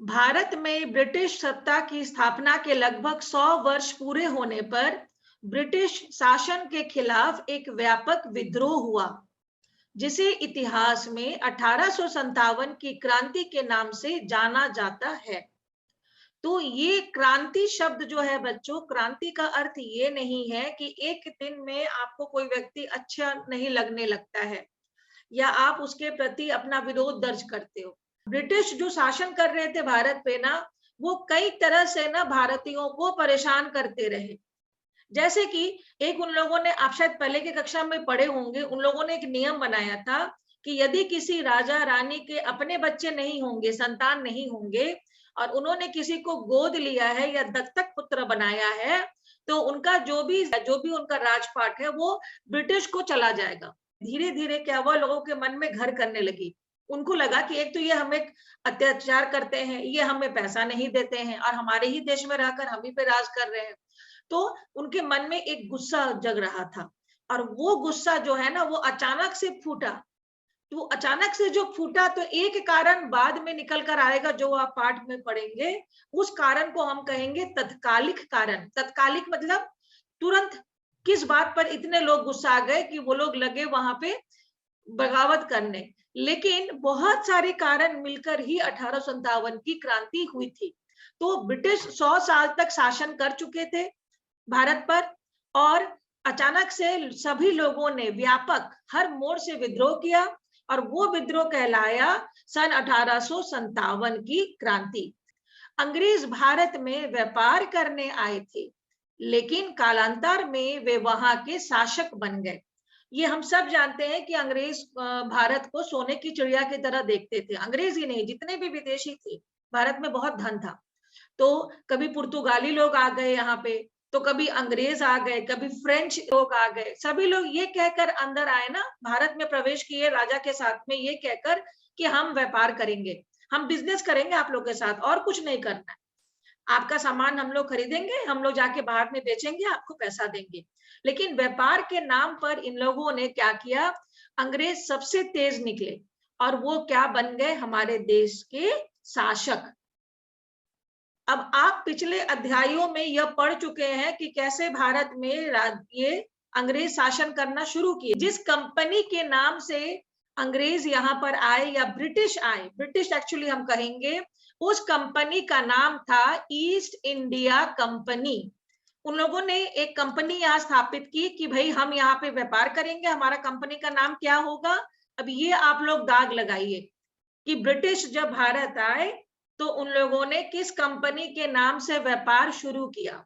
भारत में ब्रिटिश सत्ता की स्थापना के लगभग 100 वर्ष पूरे होने पर ब्रिटिश शासन के खिलाफ एक व्यापक विद्रोह हुआ, जिसे इतिहास में 1857 की क्रांति के नाम से जाना जाता है। तो ये क्रांति शब्द जो है बच्चों, क्रांति का अर्थ ये नहीं है कि एक दिन में आपको कोई व्यक्ति अच्छा नहीं लगने लगता है या आप उसके प्रति अपना विरोध दर्ज करते हो। ब्रिटिश जो शासन कर रहे थे भारत पे ना, वो कई तरह से ना भारतीयों को परेशान करते रहे। जैसे कि एक उन लोगों ने, आप शायद पहले की कक्षा में पढ़े होंगे, उन लोगों ने एक नियम बनाया था कि यदि किसी राजा रानी के अपने बच्चे नहीं होंगे, संतान नहीं होंगे और उन्होंने किसी को गोद लिया है या दत्तक पुत्र बनाया है, तो उनका जो भी उनका राजपाट है वो ब्रिटिश को चला जाएगा। धीरे धीरे क्या हुआ, लोगों के मन में घर करने लगी। उनको लगा कि एक तो ये हमें अत्याचार करते हैं, ये हमें पैसा नहीं देते हैं और हमारे ही देश में रहकर हम ही पे राज कर रहे हैं। तो उनके मन में एक गुस्सा जग रहा था और वो गुस्सा जो है ना, वो अचानक से फूटा। तो अचानक से जो फूटा, तो एक कारण बाद में निकल कर आएगा जो आप पाठ में पढ़ेंगे। उस कारण को हम कहेंगे तत्कालिक कारण। तत्कालिक मतलब तुरंत किस बात पर इतने लोग गुस्सा आ गए कि वो लोग लगे वहां पे बगावत करने। लेकिन बहुत सारे कारण मिलकर ही 1857 की क्रांति हुई थी। तो ब्रिटिश 100 साल तक शासन कर चुके थे भारत पर और अचानक से सभी लोगों ने व्यापक हर मोड़ से विद्रोह किया और वो विद्रोह कहलाया सन 1857 की क्रांति। अंग्रेज भारत में व्यापार करने आए थे, लेकिन कालांतर में वे वहां के शासक बन गए। ये हम सब जानते हैं कि अंग्रेज भारत को सोने की चिड़िया की तरह देखते थे। अंग्रेज ही नहीं, जितने भी विदेशी थे, भारत में बहुत धन था। तो कभी पुर्तगाली लोग आ गए यहाँ पे, तो कभी अंग्रेज आ गए, कभी फ्रेंच लोग आ गए। सभी लोग ये कहकर अंदर आए ना, भारत में प्रवेश किए राजा के साथ में, ये कहकर कि हम व्यापार करेंगे, हम बिजनेस करेंगे आप लोग के साथ, और कुछ नहीं करना है। आपका सामान हम लोग खरीदेंगे, हम लोग जाके बाहर में बेचेंगे, आपको पैसा देंगे। लेकिन व्यापार के नाम पर इन लोगों ने क्या किया, अंग्रेज सबसे तेज निकले और वो क्या बन गए, हमारे देश के शासक। अब आप पिछले अध्यायों में यह पढ़ चुके हैं कि कैसे भारत में ये अंग्रेज शासन करना शुरू किए। जिस कंपनी के नाम से अंग्रेज यहाँ पर आए या ब्रिटिश आए, ब्रिटिश एक्चुअली हम कहेंगे, उस कंपनी का नाम था ईस्ट इंडिया कंपनी। उन लोगों ने एक कंपनी यहाँ स्थापित की कि भाई हम यहाँ पे व्यापार करेंगे, हमारा कंपनी का नाम क्या होगा। अब ये आप लोग दाग लगाइए कि ब्रिटिश जब भारत आए तो उन लोगों ने किस कंपनी के नाम से व्यापार शुरू किया।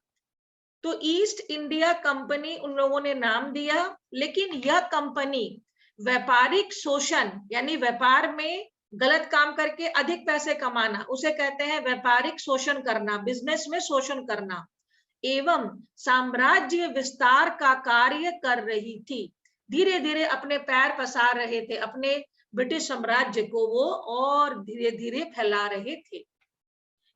तो ईस्ट इंडिया कंपनी उन लोगों ने नाम दिया, लेकिन यह कंपनी व्यापारिक शोषण, यानी व्यापार में गलत काम करके अधिक पैसे कमाना, उसे कहते हैं व्यापारिक शोषण करना, बिजनेस में शोषण करना, एवं साम्राज्य विस्तार का कार्य कर रही थी। धीरे धीरे अपने पैर पसार रहे थे, अपने ब्रिटिश साम्राज्य को वो और धीरे धीरे फैला रहे थे।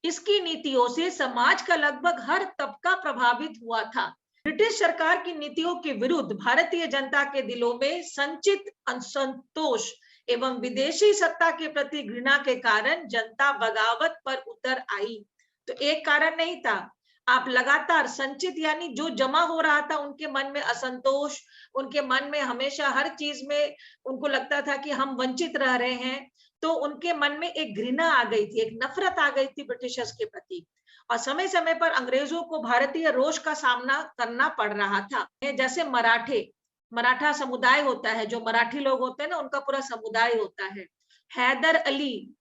इसकी नीतियों से समाज का लगभग हर तबका प्रभावित हुआ था। ब्रिटिश सरकार की नीतियों के विरुद्ध भारतीय जनता के दिलों में संचित असंतोष एवं विदेशी सत्ता के प्रति घृणा के कारण जनता बगावत पर उतर आई। तो एक कारण नहीं था, आप लगातार संचित यानी जो जमा हो रहा था उनके मन में असंतोष, उनके मन में हमेशा हर चीज में उनको लगता था कि हम वंचित रह रहे हैं, तो उनके मन में एक घृणा आ गई थी, एक नफरत आ गई थी ब्रिटिशर्स के प्रति। और समय समय पर अंग्रेजों को भारतीय रोष का सामना करना पड़ रहा था। जैसे मराठा समुदाय होता है, जो मराठी लोग होते हैं ना, उनका पूरा समुदाय होता है। हैदर अली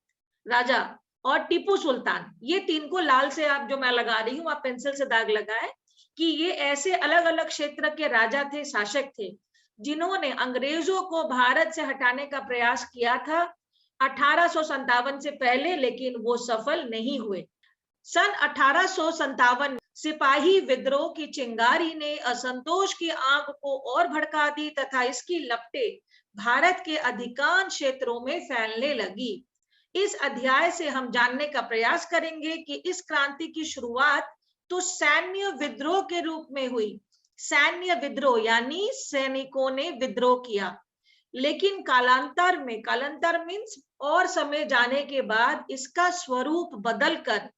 राजा और टीपू सुल्तान, ये तीन को लाल से आप जो मैं लगा रही हूँ, आप पेंसिल से दाग लगाए कि ये ऐसे अलग अलग क्षेत्र के राजा थे, शासक थे, जिन्होंने अंग्रेजों को भारत से हटाने का प्रयास किया था 1857 से पहले, लेकिन वो सफल नहीं हुए। सन 1857 सिपाही विद्रोह की चिंगारी ने असंतोष की आग को और भड़का दी तथा इसकी लपटें भारत के अधिकांश क्षेत्रों में फैलने लगी। इस अध्याय से हम जानने का प्रयास करेंगे कि इस क्रांति की शुरुआत तो सैन्य विद्रोह के रूप में हुई। सैन्य विद्रोह यानी सैनिकों ने विद्रोह किया, लेकिन कालांतर मीन्स और समय जाने के बाद इसका स्वरूप बदलकर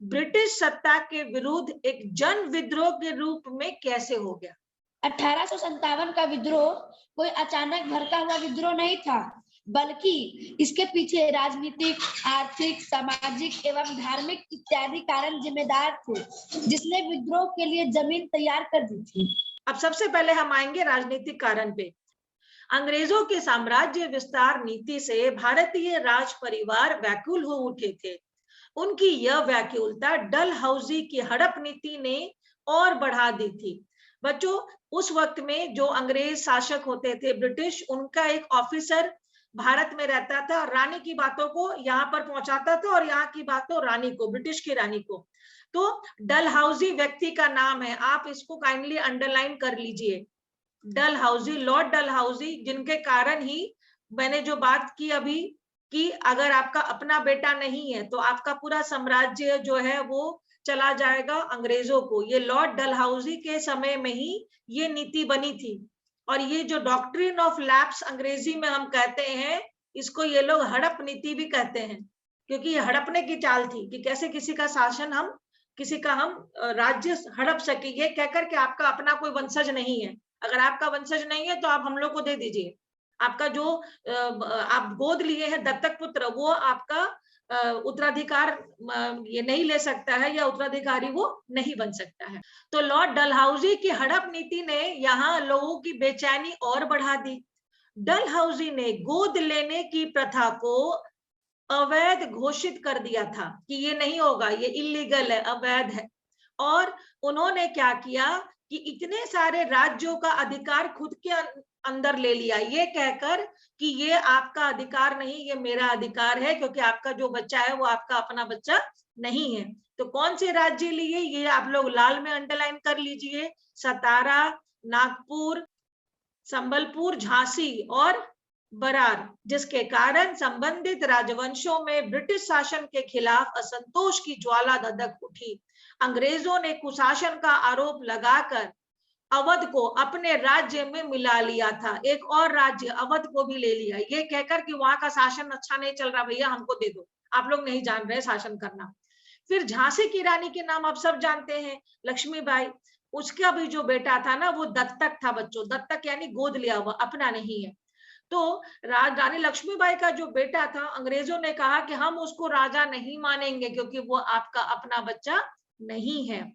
ब्रिटिश सत्ता के विरुद्ध एक जन विद्रोह के रूप में कैसे हो गया? 1857 का विद्रोह कोई अचानक भड़का हुआ विद्रोह नहीं था, बल्कि इसके पीछे राजनीतिक, आर्थिक, सामाजिक एवं धार्मिक इत्यादि कारण जिम्मेदार थे, जिसने विद्रोह के लिए जमीन तैयार कर दी थी। अब सबसे पहले हम आएंगे राजनीतिक कारण पे। अंग्रेजों के साम्राज्य विस्तार नीति से भारतीय राज परिवार व्याकुल हो उठे थे। उनकी यह व्याकुलता डलहौजी की हड़प नीति ने और बढ़ा दी थी। बच्चों, उस वक्त में जो अंग्रेज शासक होते थे ब्रिटिश, उनका एक ऑफिसर भारत में रहता था, रानी की बातों को यहाँ पर पहुंचाता था और यहाँ की बातों रानी को, ब्रिटिश की रानी को। तो डलहौजी व्यक्ति का नाम है, आप इसको काइंडली अंडरलाइन कर लीजिए। डलहौजी, लॉर्ड डलहौजी, जिनके कारण ही मैंने जो बात की अभी कि अगर आपका अपना बेटा नहीं है तो आपका पूरा साम्राज्य जो है वो चला जाएगा अंग्रेजों को। ये लॉर्ड डलहौजी के समय में ही ये नीति बनी थी। और ये जो डॉक्ट्रिन ऑफ लैप्स अंग्रेजी में हम कहते हैं, इसको ये लोग हड़प नीति भी कहते हैं, क्योंकि ये हड़पने की चाल थी कि कैसे किसी का शासन हम, किसी का हम राज्य हड़प सके, ये कहकर के आपका अपना कोई वंशज नहीं है, अगर आपका वंशज नहीं है तो आप हम लोग को दे दीजिए। आपका जो आप गोद लिए हैं दत्तक पुत्र, वो आपका उत्तराधिकार ये नहीं ले सकता है, या उत्तराधिकारी वो नहीं बन सकता है। तो लॉर्ड डलहौजी की हड़प नीति ने यहाँ लोगों की बेचैनी और बढ़ा दी। डलहौजी ने गोद लेने की प्रथा को अवैध घोषित कर दिया था कि ये नहीं होगा, ये इलीगल है, अवैध है। और उन्होंने क्या किया कि इतने सारे राज्यों का अधिकार खुद के अंदर ले लिया, ये कहकर कि ये आपका अधिकार नहीं, ये मेरा अधिकार है, क्योंकि आपका जो बच्चा है वो आपका अपना बच्चा नहीं है। तो कौन से राज्य लिए, ये आप लोग लाल में अंडरलाइन कर लीजिए। सतारा, नागपुर, संबलपुर, झांसी और बरार, जिसके कारण संबंधित राजवंशों में ब्रिटिश शासन के खिलाफ असंतोष की ज्वाला धधक उठी। अंग्रेजों ने कुशासन का आरोप लगाकर अवध को अपने राज्य में मिला लिया था। एक और राज्य अवध को भी ले लिया, ये कहकर कि वहां का शासन अच्छा नहीं चल रहा, भैया हमको दे दो, आप लोग नहीं जान रहे शासन करना। फिर झांसी की रानी के नाम आप सब जानते हैं, लक्ष्मीबाई। उसका भी जो बेटा था ना, वो दत्तक था बच्चों, दत्तक यानी गोद लिया हुआ, अपना नहीं है। तो रानी लक्ष्मीबाई का जो बेटा था, अंग्रेजों ने कहा कि हम उसको राजा नहीं मानेंगे क्योंकि वो आपका अपना बच्चा नहीं है।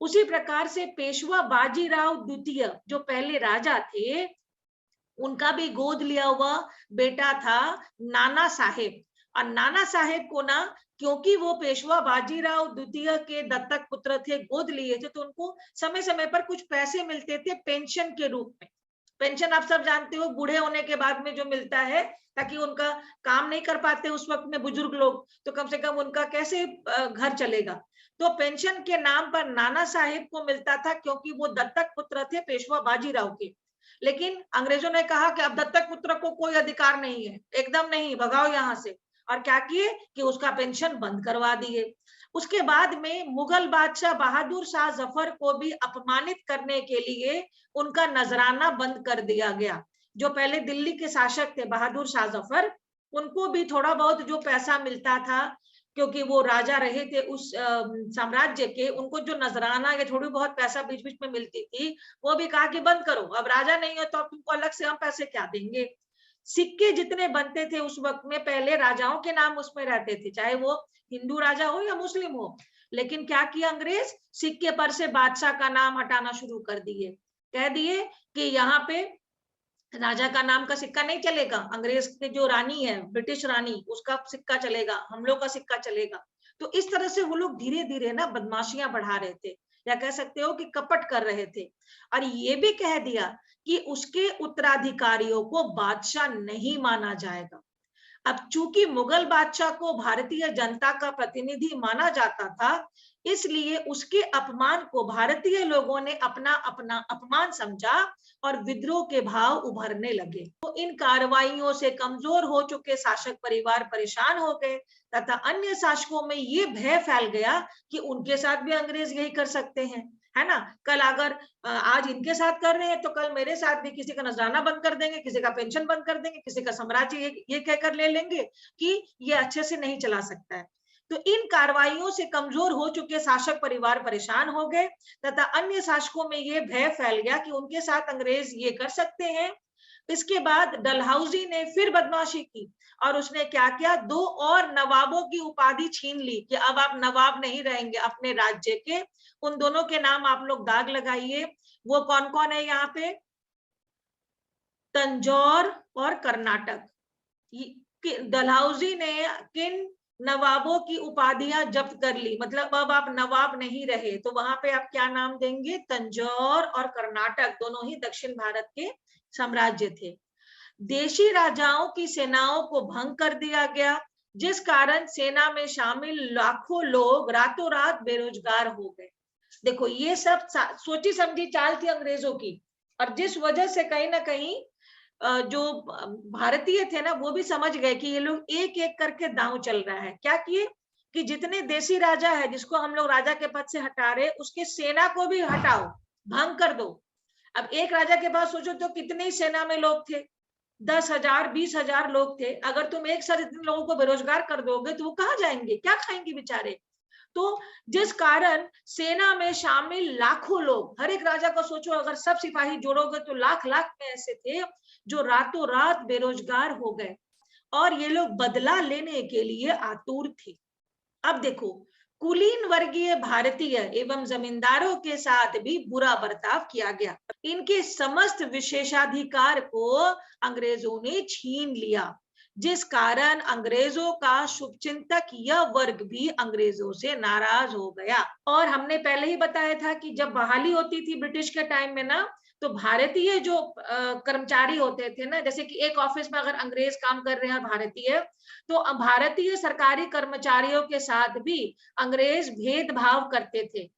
उसी प्रकार से पेशवा बाजीराव द्वितीय जो पहले राजा थे, उनका भी गोद लिया हुआ बेटा था नाना साहेब। और नाना साहेब को ना, क्योंकि वो पेशवा बाजीराव द्वितीय के दत्तक पुत्र थे, गोद लिए थे, तो उनको समय समय पर कुछ पैसे मिलते थे पेंशन के रूप में। पेंशन आप सब जानते हो, बूढ़े होने के बाद में जो मिलता है, ताकि उनका काम नहीं कर पाते उस वक्त में बुजुर्ग लोग, तो कम से कम उनका कैसे घर चलेगा। तो पेंशन के नाम पर नाना साहेब को मिलता था, क्योंकि वो दत्तक पुत्र थे पेशवा बाजीराव के। लेकिन अंग्रेजों ने कहा कि अब दत्तक पुत्र को कोई अधिकार नहीं है, एकदम नहीं, भगाओ यहाँ से। और क्या किए कि उसका पेंशन बंद करवा दिए। उसके बाद में मुगल बादशाह बहादुर शाह जफर को भी अपमानित करने के लिए उनका नजराना बंद कर दिया गया। जो पहले दिल्ली के शासक थे बहादुर शाह जफर, उनको भी थोड़ा बहुत जो पैसा मिलता था, क्योंकि वो राजा रहे थे उस साम्राज्य के, उनको जो नजराना या थोड़ी बहुत पैसा बीच बीच में मिलती थी, वो भी कहा कि बंद करो, अब राजा नहीं है तो अब तुमको अलग से हम पैसे क्या देंगे। सिक्के जितने बनते थे उस वक्त में, पहले राजाओं के नाम उसमें रहते थे, चाहे वो हिंदू राजा हो या मुस्लिम हो। लेकिन क्या किया अंग्रेज, सिक्के पर से बादशाह का नाम हटाना शुरू कर दिए। कह दिए कि यहाँ पे राजा का नाम का सिक्का नहीं चलेगा, अंग्रेज के जो रानी है, ब्रिटिश रानी, उसका सिक्का चलेगा, हम लोग का सिक्का चलेगा। तो इस तरह से वो लोग धीरे धीरे ना बदमाशियां बढ़ा रहे थे, या कह सकते हो कि कपट कर रहे थे। और ये भी कह दिया कि उसके उत्तराधिकारियों को बादशाह नहीं माना जाएगा। अब चूंकि मुगल बादशाह को भारतीय जनता का प्रतिनिधि माना जाता था, इसलिए उसके अपमान को भारतीय लोगों ने अपना अपना अपमान समझा और विद्रोह के भाव उभरने लगे। तो इन कार्रवाइयों से कमजोर हो चुके शासक परिवार परेशान हो गए, तथा अन्य शासकों में ये भय फैल गया कि उनके साथ भी अंग्रेज यही कर सकते हैं। है ना। कल अगर आज इनके साथ कर रहे हैं तो कल मेरे साथ भी किसी का नजराना बंद कर देंगे, किसी का पेंशन बंद कर देंगे, किसी का साम्राज्य ये कहकर ले लेंगे कि ये अच्छे से नहीं चला सकता है। तो इन कार्रवाइयों से कमजोर हो चुके शासक परिवार परेशान हो गए तथा अन्य शासकों में ये भय फैल गया कि उनके साथ अंग्रेज ये कर सकते हैं। इसके बाद डलहौजी ने फिर बदमाशी की और उसने क्या किया, 2 और नवाबों की उपाधि छीन ली कि अब आप नवाब नहीं रहेंगे अपने राज्य के। उन दोनों के नाम आप लोग दाग लगाइए। वो कौन कौन है यहाँ पे, तंजौर और कर्नाटक। डलहौजी ने किन नवाबों की उपाधियां जब्त कर ली, मतलब अब आप नवाब नहीं रहे, तो वहां पे आप क्या नाम देंगे, तंजौर और कर्नाटक, दोनों ही दक्षिण भारत के साम्राज्य थे। देशी राजाओं की सेनाओं को भंग कर दिया गया, जिस कारण सेना में शामिल लाखों लोग रातों रात बेरोजगार हो गए। देखो ये सब सोची समझी चाल थी अंग्रेजों की, और जिस वजह से कहीं ना कहीं जो भारतीय थे ना वो भी समझ गए कि ये लोग एक एक करके दांव चल रहा है। क्या किए कि जितने देशी राजा है जिसको हम लोग राजा के पद से हटा रहे, उसके सेना को भी हटाओ, भंग कर दो। अब एक राजा के पास सोचो तो कितने ही सेना में लोग थे, 10,000 20,000 लोग थे। अगर तुम एक साथ इतने लोगों को बेरोजगार कर दोगे तो वो कहाँ जाएंगे, क्या खाएंगे बेचारे। तो जिस कारण सेना में शामिल लाखों लोग, हर एक राजा को सोचो अगर सब सिपाही जोड़ोगे तो लाख लाख में ऐसे थे जो रातों रात बेरोजगार हो गए, और ये लोग बदला लेने के लिए आतुर थे। अब देखो, कुलीन वर्गीय भारतीय एवं जमींदारों के साथ भी बुरा बर्ताव किया गया। इनके समस्त विशेषाधिकार को अंग्रेजों ने छीन लिया, जिस कारण अंग्रेजों का शुभचिंतक यह वर्ग भी अंग्रेजों से नाराज हो गया। और हमने पहले ही बताया था कि जब बहाली होती थी ब्रिटिश के टाइम में ना, तो भारतीय जो कर्मचारी होते थे ना, जैसे कि एक ऑफिस में अगर अंग्रेज काम कर रहे हैं भारतीय, तो भारतीय सरकारी कर्मचारियों के साथ भी अंग्रेज भेदभाव करते थे।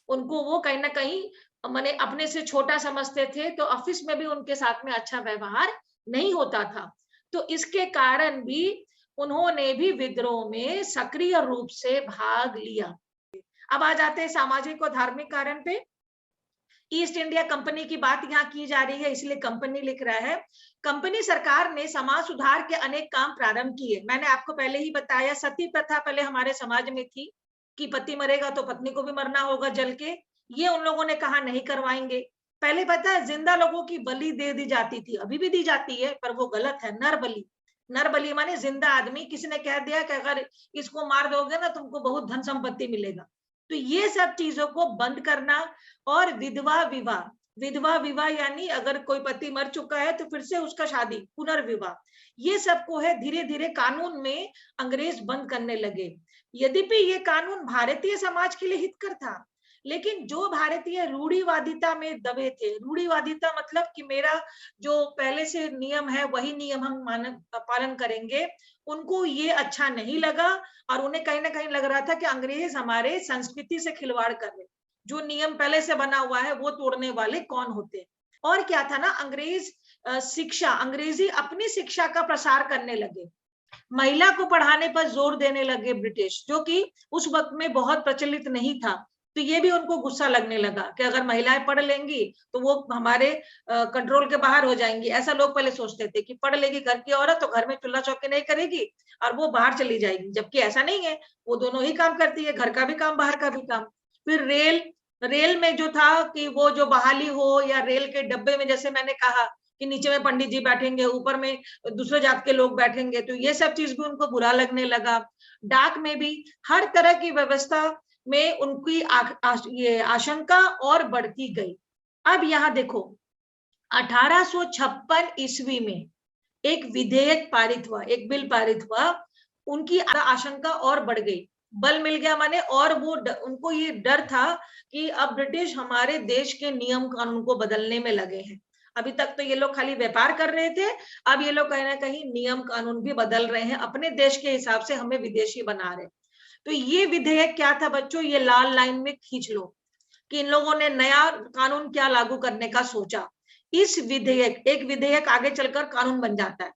उनको वो कहीं ना कहीं माने अपने से छोटा समझते थे, तो ऑफिस में भी उनके साथ में अच्छा व्यवहार नहीं होता था। तो इसके कारण भी उन्होंने भी विद्रोह में सक्रिय रूप से भाग लिया। अब आ जाते हैं सामाजिक और धार्मिक कारण पे। ईस्ट इंडिया कंपनी की बात यहाँ की जा रही है, इसलिए कंपनी लिख रहा है। कंपनी सरकार ने समाज सुधार के अनेक काम प्रारंभ किए। मैंने आपको पहले ही बताया, सती प्रथा पहले हमारे समाज में थी कि पति मरेगा तो पत्नी को भी मरना होगा जल के। ये उन लोगों ने कहा नहीं करवाएंगे। पहले पता है जिंदा लोगों की बलि दे दी जाती थी, अभी भी दी जाती है, पर वो गलत है। नर बलि, नर बलि माने जिंदा आदमी, किसी ने कह दिया कि अगर इसको मार दोगे ना तुमको बहुत धन संपत्ति मिलेगा। तो ये सब चीजों को बंद करना। और विधवा विवाह, विधवा विवाह यानी अगर कोई पति मर चुका है तो फिर से उसका शादी, पुनर्विवाह, ये सबको है धीरे धीरे कानून में अंग्रेज बंद करने लगे। यद्यपि ये कानून भारतीय समाज के लिए हितकर था, लेकिन जो भारतीय रूढ़िवादिता में दबे थे, रूढ़िवादिता मतलब कि मेरा जो पहले से नियम है वही नियम हम पालन करेंगे, उनको ये अच्छा नहीं लगा। और उन्हें कहीं ना कहीं लग रहा था कि अंग्रेज हमारे संस्कृति से खिलवाड़ कर रहे, जो नियम पहले से बना हुआ है वो तोड़ने वाले कौन होते। और क्या था ना, अंग्रेज शिक्षा, अंग्रेजी अपनी शिक्षा का प्रसार करने लगे, महिला को पढ़ाने पर जोर देने लगे ब्रिटिश, जो कि उस वक्त में बहुत प्रचलित नहीं था। तो ये भी उनको गुस्सा लगने लगा कि अगर महिलाएं पढ़ लेंगी तो वो हमारे कंट्रोल के बाहर हो जाएंगी। ऐसा लोग पहले सोचते थे कि पढ़ लेगी घर की औरत तो घर में चूल्हा चौकी नहीं करेगी और वो बाहर चली जाएगी, जबकि ऐसा नहीं है, वो दोनों ही काम करती है, घर का भी काम बाहर का भी काम। फिर रेल में जो था कि वो जो बहाली हो, या रेल के डब्बे में जैसे मैंने कहा कि नीचे में पंडित जी बैठेंगे, ऊपर में दूसरे जात के लोग बैठेंगे, तो ये सब चीज भी उनको बुरा लगने लगा। डाक में भी हर तरह की व्यवस्था में उनकी ये आशंका और बढ़ती गई। अब यहाँ देखो, 1856 ईस्वी में एक विधेयक पारित हुआ, एक बिल पारित हुआ, उनकी आशंका और बढ़ गई, बल मिल गया माने, और वो उनको ये डर था कि अब ब्रिटिश हमारे देश के नियम कानून को बदलने में लगे हैं। अभी तक तो ये लोग खाली व्यापार कर रहे थे, अब ये लोग कहीं ना कहीं नियम कानून भी बदल रहे हैं, अपने देश के हिसाब से हमें विदेशी बना रहे। तो ये विधेयक क्या था बच्चों, ये लाल लाइन में खींच लो कि इन लोगों ने नया कानून क्या लागू करने का सोचा। इस विधेयक, एक विधेयक आगे चलकर कानून बन जाता है।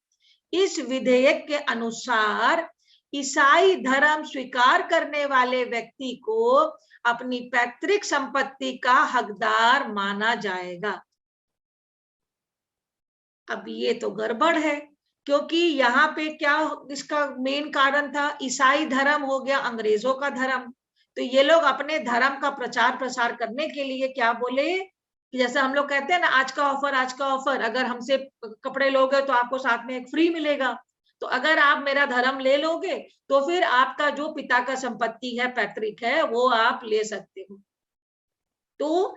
इस विधेयक के अनुसार ईसाई धर्म स्वीकार करने वाले व्यक्ति को अपनी पैतृक संपत्ति का हकदार माना जाएगा। अब ये तो गड़बड़ है, क्योंकि यहाँ पे क्या इसका मेन कारण था, ईसाई धर्म हो गया अंग्रेजों का धर्म। तो ये लोग अपने धर्म का प्रचार प्रसार करने के लिए क्या बोले कि जैसे हम लोग कहते हैं ना, आज का ऑफर, अगर हमसे कपड़े लोगे तो आपको साथ में एक फ्री मिलेगा। तो अगर आप मेरा धर्म ले लोगे तो फिर आपका जो पिता का संपत्ति है, पैतृक है, वो आप ले सकते हो। तो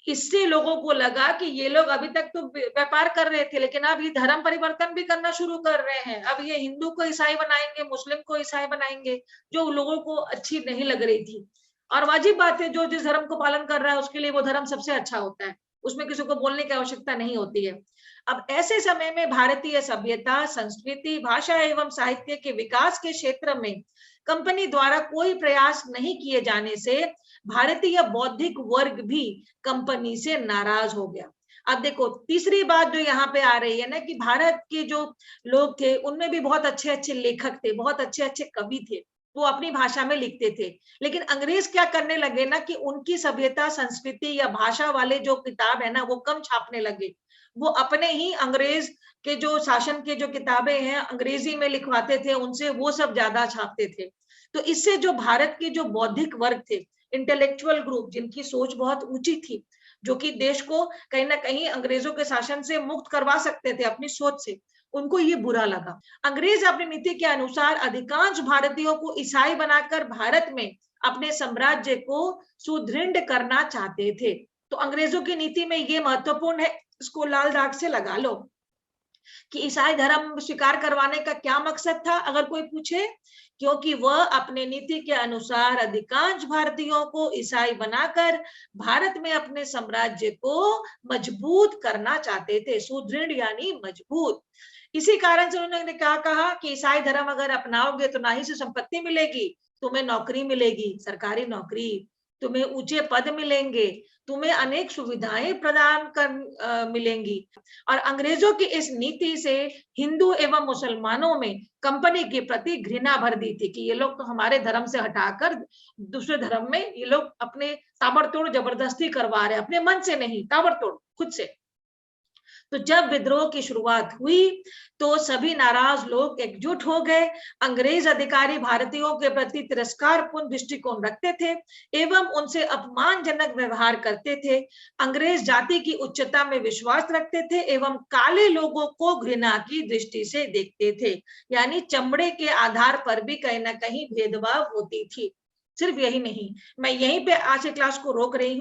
इससे लोगों को लगा कि ये लोग अभी तक तो व्यापार कर रहे थे, लेकिन अब ये धर्म परिवर्तन भी करना शुरू कर रहे हैं। अब ये हिंदू को ईसाई बनाएंगे, मुस्लिम को ईसाई बनाएंगे, जो लोगों को अच्छी नहीं लग रही थी। और वाजिब बात है, जो जिस धर्म को पालन कर रहा है उसके लिए वो धर्म सबसे अच्छा होता है, उसमें किसी को बोलने की आवश्यकता नहीं होती है। अब ऐसे समय में भारतीय सभ्यता, संस्कृति, भाषा एवं साहित्य के विकास के क्षेत्र में कंपनी द्वारा कोई प्रयास नहीं किए जाने से भारतीय बौद्धिक वर्ग भी कंपनी से नाराज हो गया। अब देखो तीसरी बात जो यहाँ पे आ रही है ना, कि भारत के जो लोग थे उनमें भी बहुत अच्छे अच्छे लेखक थे, बहुत अच्छे अच्छे कवि थे, वो अपनी भाषा में लिखते थे। लेकिन अंग्रेज क्या करने लगे ना, कि उनकी सभ्यता, संस्कृति या भाषा वाले जो किताब है ना, वो कम छापने लगे। वो अपने ही अंग्रेज के जो शासन के जो किताबें हैं अंग्रेजी में लिखवाते थे, उनसे वो सब ज्यादा छापते थे। तो इससे जो भारत के जो बौद्धिक वर्ग थे, इंटेलेक्चुअल ग्रुप, जिनकी सोच बहुत ऊंची थी, जो कि देश को कहीं ना कहीं अंग्रेजों के शासन से मुक्त करवा सकते थे अपनी सोच से, उनको ये बुरा लगा। अंग्रेज अपनी नीति के अनुसार अधिकांश भारतीयों को ईसाई बनाकर भारत में अपने साम्राज्य को सुदृढ़ करना चाहते थे। तो अंग्रेजों की नीति में ये महत्वपूर्ण है, इसको लाल दाग से लगा लो कि ईसाई धर्म स्वीकार करवाने का क्या मकसद था, अगर कोई पूछे, क्योंकि वह अपने नीति के अनुसार अधिकांश भारतीयों को ईसाई बनाकर भारत में अपने साम्राज्य को मजबूत करना चाहते थे, सुदृढ़ यानी मजबूत। इसी कारण से उन्होंने क्या कहा कि ईसाई धर्म अगर अपनाओगे तो ना ही से संपत्ति मिलेगी, तुम्हें नौकरी मिलेगी, सरकारी नौकरी, तुम्हें ऊंचे पद मिलेंगे, तुम्हें अनेक सुविधाएं प्रदान कर मिलेंगी। और अंग्रेजों की इस नीति से हिंदू एवं मुसलमानों में कंपनी के प्रति घृणा भर दी थी कि ये लोग तो हमारे धर्म से हटाकर दूसरे धर्म में ये लोग अपने ताबड़तोड़ जबरदस्ती करवा रहे हैं, अपने मन से नहीं, ताबड़तोड़ खुद से। तो जब विद्रोह की शुरुआत हुई तो सभी नाराज लोग एकजुट हो गए। अंग्रेज अधिकारी भारतीयों के प्रति तिरस्कारपूर्ण दृष्टिकोण रखते थे एवं उनसे अपमानजनक व्यवहार करते थे। अंग्रेज जाति की उच्चता में विश्वास रखते थे एवं काले लोगों को घृणा की दृष्टि से देखते थे, यानी चमड़े के आधार पर भी कहीं ना कहीं भेदभाव होती थी। सिर्फ यही नहीं, मैं यहीं पे आज की क्लास को रोक रही हूँ।